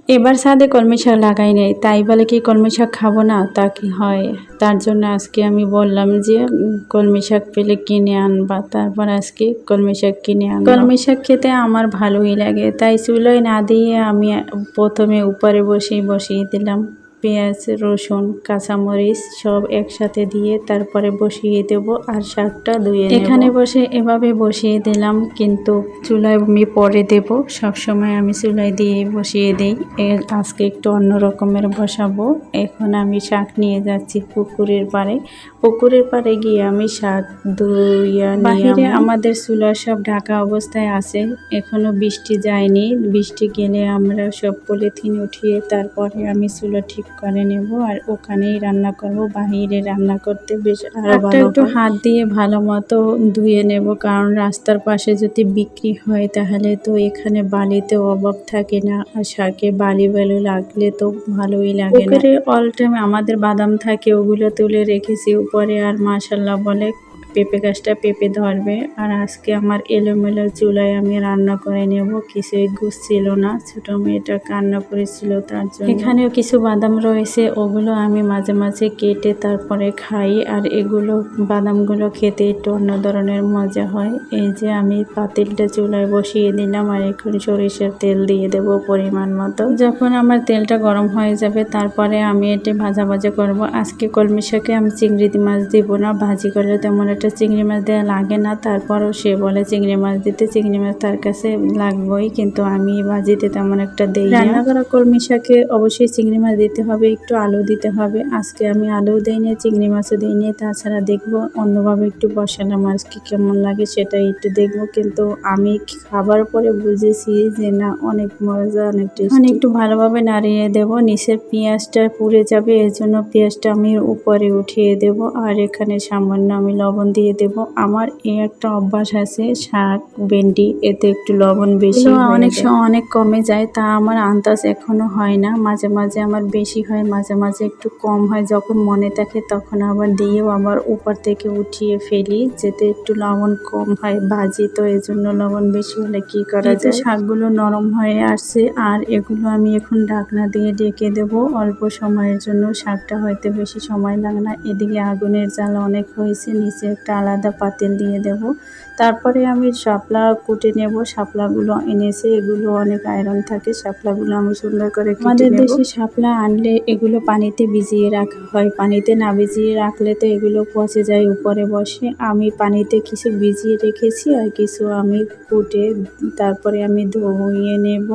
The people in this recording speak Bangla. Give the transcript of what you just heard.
এবার ছাদে কলমি শাক লাগাই নাই, তাই বলে কি কলমি শাক খাবো না তা কি হয়? তার জন্য আজকে আমি বললাম যে কলমি শাক পেলে কিনে আনবা। তারপর আজকে কলমি শাক কিনে আনলাম। কলমি শাক খেতে আমার ভালোই লাগে, তাই চুলোয় না দিয়ে আমি প্রথমে উপরে বসিয়ে দিলাম। পেঁয়াজ, রসুন, কাঁচামরিচ সব একসাথে দিয়ে তারপরে বসিয়ে দেব আর শাকটা ধুয়ে নেব। এখানে বসে এভাবে বসিয়ে দিলাম, কিন্তু চুলায় আমি পরে দেব। সবসময় আমি চুলায় দিয়ে বসিয়ে দিই। আজকে একটু অন্য রকমের বসাবো। এখন আমি শাক নিয়ে যাচ্ছি পুকুরের পাড়ে। পুকুরের পাড়ে গিয়ে আমি শাক ধুইয়া বাহিরে আমাদের চুলা সব ঢাকা অবস্থায় আছে, এখনো বৃষ্টি যায়নি। বৃষ্টি গেলে আমরা সব পলিথিন উঠিয়ে তারপরে আমি চুলা ঠিক করে নেব আর ওখানেই রান্না করব। বাহিরে রান্না করতে বেশ আরো ভালো। একটু হাত দিয়ে ভালো মতো ধুয়ে নেব, কারণ রাস্তার পাশে যদি বিক্রি হয় তাহলে তো এখানে বালিতে অভাব থাকে না, আর শাকে বালি লাগলে তো ভালোই লাগে না। অল টাইম আমাদের বাদাম থাকে, ওগুলো তুলে রেখেছি উপরে, আর মাশাল্লাহ বলে পেঁপে গাছটা পেঁপে ধরবে। আর আজকে আমার এলোমেলো চুলায় আমি রান্না করে নেব, কিছুই গুছছিল না, ছোট মেয়েটা কান্না করেছিল তার জন্য। এখানেও কিছু বাদাম রয়েছে, ওগুলো আমি মাঝে মাঝে কেটে তারপরে খাই, আর এগুলো বাদামগুলো খেতে একটু অন্য ধরনের মজা হয়। এই যে আমি পাতিলটা চুলায় বসিয়ে দিলাম আর এখন সরিষার তেল দিয়ে দেব পরিমাণ মতো। যখন আমার তেলটা গরম হয়ে যাবে তারপরে আমি এটা ভাজা করব। আজকে কলমি শাকে আমি চিংড়ি মাছ দিব না, ভাজি করলে তেমন একটা চিংড়ি মাছ দেওয়া লাগে না। তারপরও সে বলে চিংড়ি মাছ দিতে, চিংড়ি মাছ তার কাছে লাগবেই, কিন্তু আমি ভাজিতে তেমন একটা দেই না। রান্না করা কলমি শাকে অবশ্যই চিংড়ি মাছ দিতে হবে, একটু আলু দিতে হবে। আজকে আমি আলু দিইনি, চিংড়ি মাছও দিইনি। তাছাড়া দেখবো অন্যভাবে একটু বসানো মাছ কি কেমন লাগে সেটা একটু দেখবো, কিন্তু আমি খাবার পরে বুঝেছি যে না, অনেক মজা, অনেক টেস্টি। একটু ভালোভাবে নাড়িয়ে দেব, নিচের পেঁয়াজটা পুড়ে যাবে, এর জন্য পেঁয়াজটা আমি উপরে উঠিয়ে দেব। আর এখানে সামান্য আমি লবণ দিয়ে দেব। আমার এই একটা অভ্যাস আছে, শাক ভেন্ডি এতে একটু লবণ বেশি অনেক সময় অনেক কমে যায়, তা আমার আন্দাজ এখনো হয় না। মাঝে মাঝে আমার বেশি হয়, মাঝে মাঝে একটু কম হয়। যখন মনে থাকে তখন আবার দিয়েও আবার উপর থেকে উঠিয়ে ফেলি, যাতে একটু লবণ কম হয়। ভাজি তো এই জন্য লবণ বেশি হলে কি করা যায়। শাকগুলো নরম হয়ে আসছে, আর এগুলো আমি এখন ঢাকনা দিয়ে ঢেকে দেব অল্প সময়ের জন্য। শাকটা হয়তো বেশি সময় লাগে না। এদিকে আগুনের জ্বালা অনেক হয়েছে, নিচে একটা আলাদা পাতিল দিয়ে দেব। তারপরে আমি শাপলা কুটে নেব। শাপলাগুলো এনেছে, এগুলো অনেক আয়রন থাকে, শাপলাগুলো আমি সুন্দর করে কেটে নেব। আমাদের দেশে শাপলা আনলে এগুলো পানিতে ভিজিয়ে রাখা হয়, পানিতে না ভিজিয়ে রাখলে তো এগুলো পচে যায় উপরে বসে। আমি পানিতে কিছু ভিজিয়ে রেখেছি আর কিছু আমি কুটে তারপরে আমি ধুয়ে নেব।